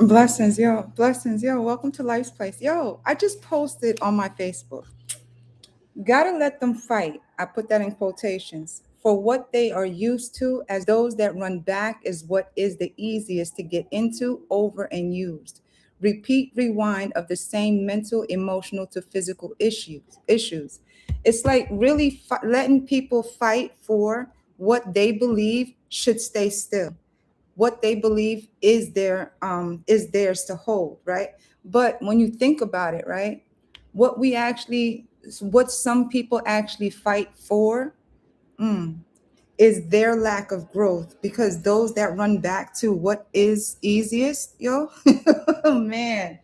Blessings, yo. Welcome to Life's Place. Yo, I just posted on my Facebook. Gotta let them fight. I put that in quotations. For what they are used to, as those that run back is what is the easiest to get into, over, and used. Repeat, rewind of the same mental, emotional to physical issues. It's like really letting people fight for what they believe should stay still, what they believe is theirs to hold, right? But when you think about it, right, what we actually what some people actually fight for, mm, is their lack of growth, because those that run back to what is easiest, yo, man,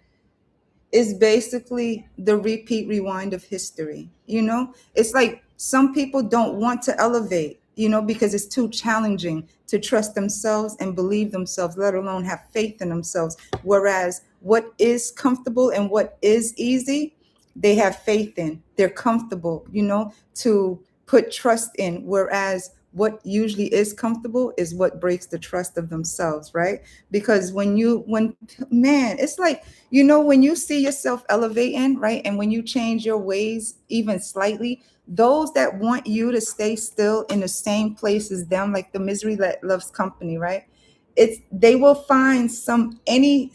is basically the repeat rewind of history. It's like some people don't want to elevate, because it's too challenging to trust themselves and believe themselves, let alone have faith in themselves. Whereas what is comfortable and what is easy, they have faith in, they're comfortable, to put trust in. Whereas what usually is comfortable is what breaks the trust of themselves, right? Because when man, it's like, when you see yourself elevating, right? And when you change your ways even slightly, those that want you to stay still in the same place as them, like the misery that loves company, right? They will find any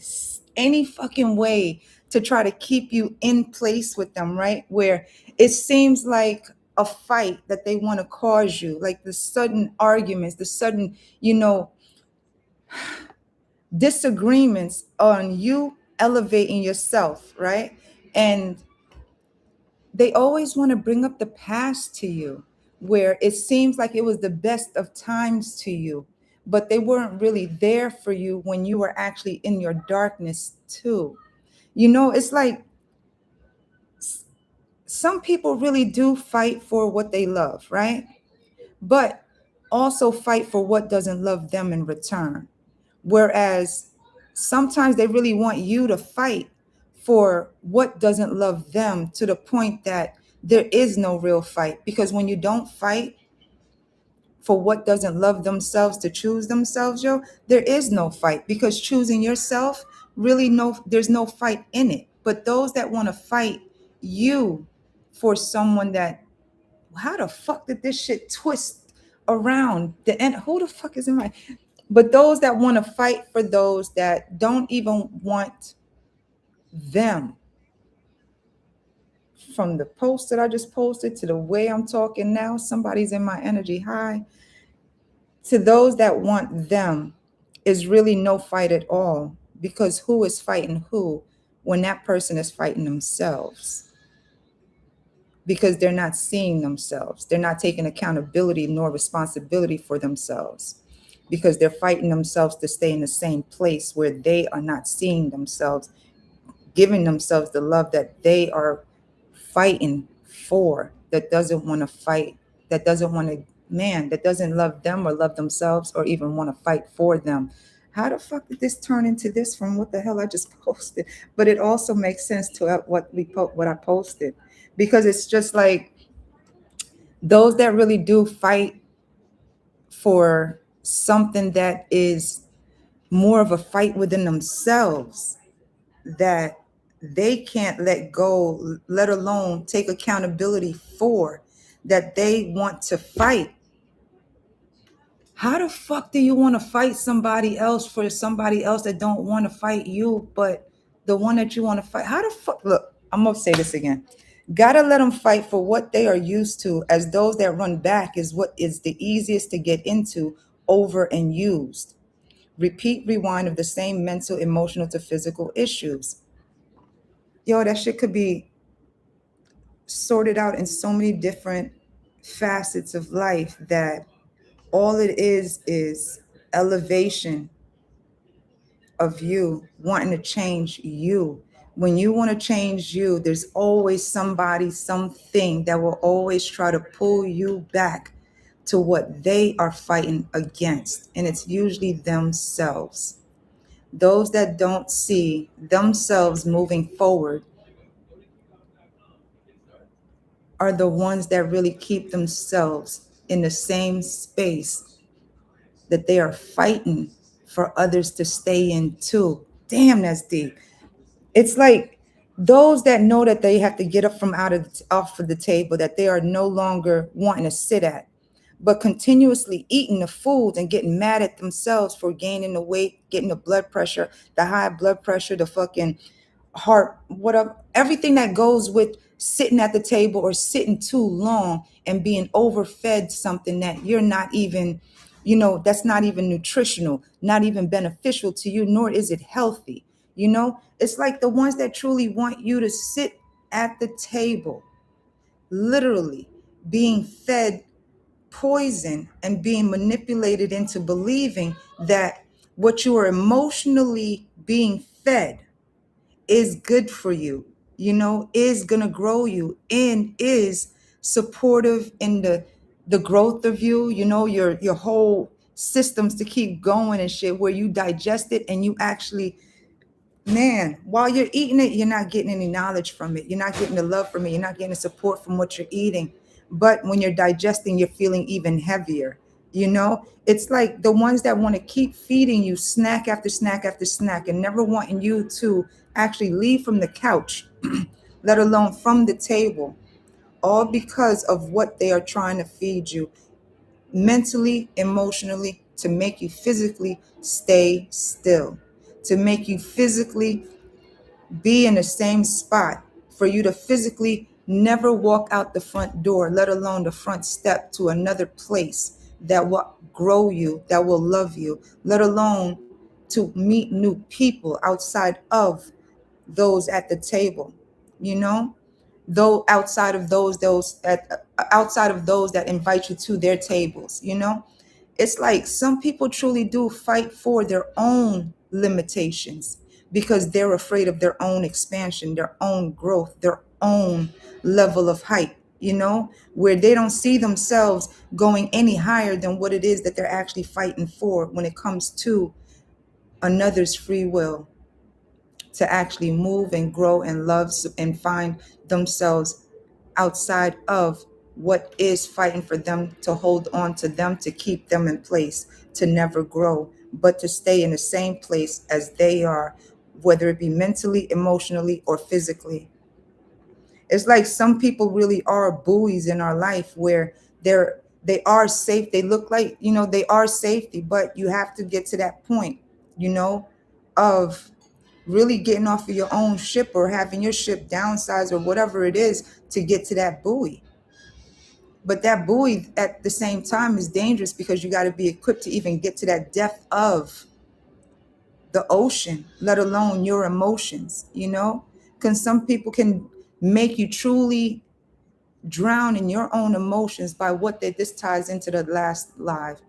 fucking way to try to keep you in place with them, right? Where it seems like a fight that they want to cause you, like the sudden arguments, the sudden, disagreements on you elevating yourself, right? And they always want to bring up the past to you, where it seems like it was the best of times to you, but they weren't really there for you when you were actually in your darkness too. It's like some people really do fight for what they love, right? But also fight for what doesn't love them in return. Whereas sometimes they really want you to fight for what doesn't love them, to the point that there is no real fight. Because when you don't fight for what doesn't love themselves to choose themselves, yo, there is no fight, because choosing yourself, really, there's no fight in it. But those that want to fight you for someone that, how the fuck did this shit twist around the end? Who the fuck is in my, but those that want to fight for those that don't even want them, from the post that I just posted to the way I'm talking now, somebody's in my energy high, to those that want them, is really no fight at all. Because who is fighting who when that person is fighting themselves? Because they're not seeing themselves. They're not taking accountability nor responsibility for themselves, because they're fighting themselves to stay in the same place where they are not seeing themselves, giving themselves the love that they are fighting for, that doesn't want to fight, that doesn't want to, man, that doesn't love them or love themselves or even want to fight for them. How the fuck did this turn into this from what the hell I just posted? But it also makes sense to what I posted, because it's just like those that really do fight for something that is more of a fight within themselves, that they can't let go, let alone take accountability for, that they want to fight. How the fuck do you want to fight somebody else for somebody else that don't want to fight you, but the one that you want to fight? How the fuck? Look, I'm gonna say this again. Gotta let them fight for what they are used to, as those that run back is what is the easiest to get into, over, and used. Repeat, rewind of the same mental, emotional to physical issues. Yo, that shit could be sorted out in so many different facets of life, that all it is elevation of you wanting to change you. When you want to change you, there's always somebody, something that will always try to pull you back to what they are fighting against, and it's usually themselves. Those that don't see themselves moving forward are the ones that really keep themselves in the same space that they are fighting for others to stay in too. Damn, that's deep. It's like those that know that they have to get up from out of off of the table that they are no longer wanting to sit at, but continuously eating the foods and getting mad at themselves for gaining the weight, getting the blood pressure, the high blood pressure, the fucking heart, whatever, everything that goes with sitting at the table or sitting too long and being overfed something that you're not even, that's not even nutritional, not even beneficial to you, nor is it healthy. It's like the ones that truly want you to sit at the table, literally being fed poison and being manipulated into believing that what you are emotionally being fed is good for you, is gonna grow you and is supportive in the growth of you, your whole systems to keep going and shit, where you digest it and you actually, man, while you're eating it, you're not getting any knowledge from it. You're not getting the love from it. You're not getting the support from what you're eating. But when you're digesting, you're feeling even heavier. It's like the ones that want to keep feeding you snack after snack after snack and never wanting you to actually leave from the couch, let alone from the table, all because of what they are trying to feed you mentally, emotionally, to make you physically stay still, to make you physically be in the same spot, for you to physically never walk out the front door, let alone the front step to another place that will grow you, that will love you, let alone to meet new people outside of those at the table, you know, though outside of those that invite you to their tables. It's like some people truly do fight for their own limitations because they're afraid of their own expansion, their own growth, their own level of height, where they don't see themselves going any higher than what it is that they're actually fighting for when it comes to another's free will to actually move and grow and love and find themselves outside of what is fighting for them to hold on to them, to keep them in place, to never grow, but to stay in the same place as they are, whether it be mentally, emotionally, or physically. It's like some people really are buoys in our life where they are safe. They look like, they are safety, but you have to get to that point, of really getting off of your own ship or having your ship downsized or whatever it is to get to that buoy. But that buoy at the same time is dangerous because you got to be equipped to even get to that depth of the ocean, let alone your emotions. Because some people can make you truly drown in your own emotions by this ties into the last live,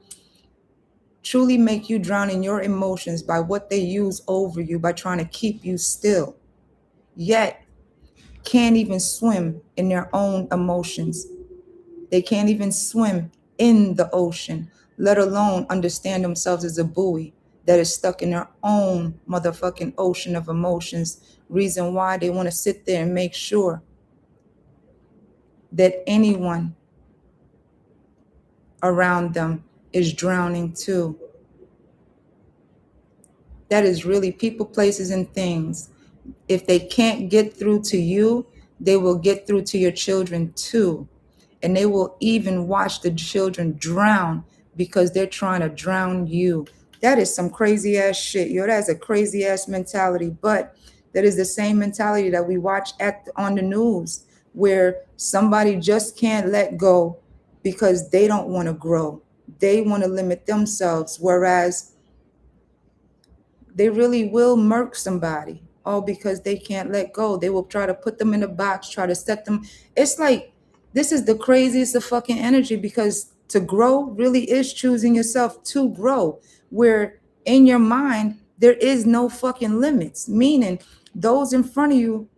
truly make you drown in your emotions by what they use over you by trying to keep you still, yet can't even swim in their own emotions. They can't even swim in the ocean, let alone understand themselves as a buoy that is stuck in their own motherfucking ocean of emotions. Reason why they want to sit there and make sure that anyone around them is drowning too. That is really people, places, and things. If they can't get through to you, they will get through to your children too. And they will even watch the children drown because they're trying to drown you. That is some crazy ass shit. Yo, that's a crazy ass mentality. But that is the same mentality that we watch on the news, where somebody just can't let go because they don't want to grow. They want to limit themselves, whereas they really will murk somebody all because they can't let go. They will try to put them in a box, try to set them. It's like, this is the craziest of fucking energy, because to grow really is choosing yourself to grow, where in your mind, there is no fucking limits, meaning those in front of you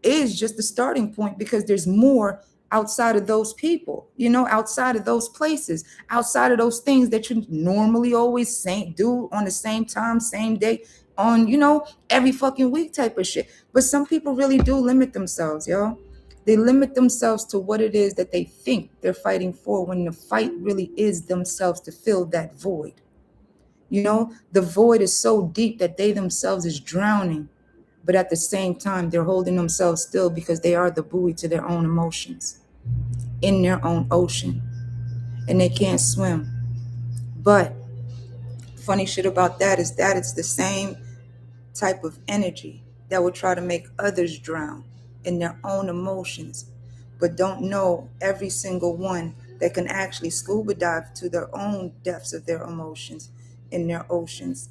is just the starting point, because there's more outside of those people, outside of those places, outside of those things that you normally always do on the same time, same day, on, every fucking week type of shit. But some people really do limit themselves, yo. They limit themselves to what it is that they think they're fighting for, when the fight really is themselves to fill that void. The void is so deep that they themselves is drowning, but at the same time, they're holding themselves still because they are the buoy to their own emotions in their own ocean, and they can't swim. But funny shit about that is that it's the same type of energy that will try to make others drown in their own emotions, but don't know every single one that can actually scuba dive to their own depths of their emotions in their oceans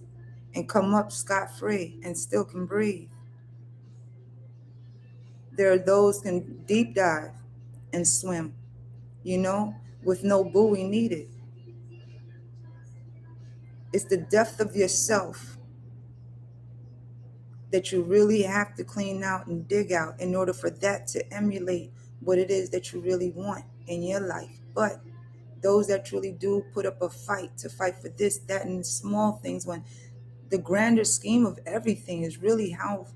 and come up scot free and still can breathe. There are those can deep dive and swim, you know, with no buoy needed. It's the depth of yourself that you really have to clean out and dig out in order for that to emulate what it is that you really want in your life. But those that truly do put up a fight to fight for this, that, and the small things, when the grander scheme of everything is really how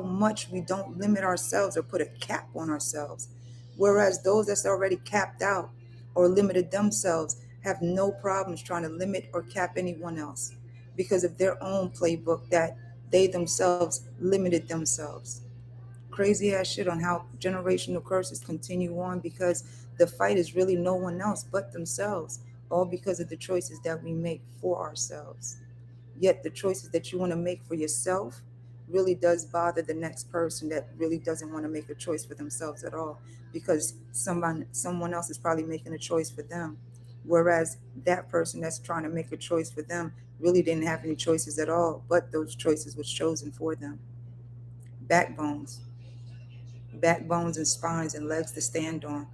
much we don't limit ourselves or put a cap on ourselves. Whereas those that's already capped out or limited themselves have no problems trying to limit or cap anyone else because of their own playbook that they themselves limited themselves. Crazy ass shit on how generational curses continue on because the fight is really no one else but themselves, all because of the choices that we make for ourselves. Yet the choices that you want to make for yourself really does bother the next person that really doesn't want to make a choice for themselves at all, because someone else is probably making a choice for them, whereas that person that's trying to make a choice for them really didn't have any choices at all, but those choices was chosen for them. Backbones, backbones and spines and legs to stand on.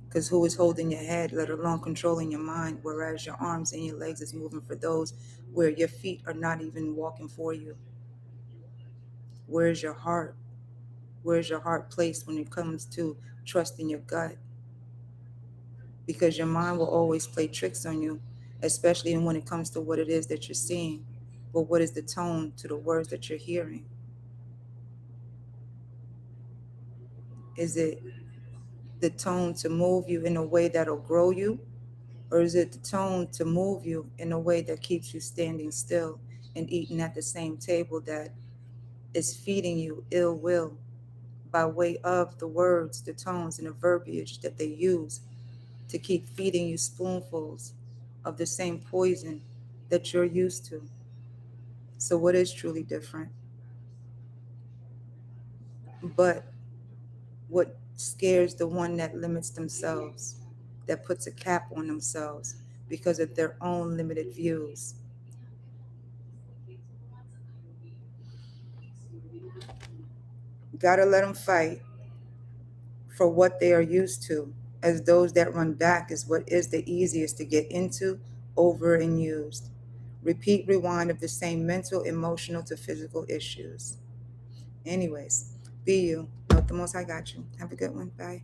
Because who is holding your head, let alone controlling your mind, whereas your arms and your legs is moving for those where your feet are not even walking for you? Where's your heart? Where's your heart placed when it comes to trusting your gut? Because your mind will always play tricks on you, especially when it comes to what it is that you're seeing. But what is the tone to the words that you're hearing? Is it the tone to move you in a way that'll grow you? Or is it the tone to move you in a way that keeps you standing still and eating at the same table that is feeding you ill will by way of the words, the tones, and the verbiage that they use to keep feeding you spoonfuls of the same poison that you're used to? So, what is truly different? But what scares the one that limits themselves, that puts a cap on themselves because of their own limited views? Gotta let them fight for what they are used to, as those that run back is what is the easiest to get into, over, and used. Repeat, rewind of the same mental, emotional to physical issues. Anyways, be you. Know the most I got you. Have a good one. Bye.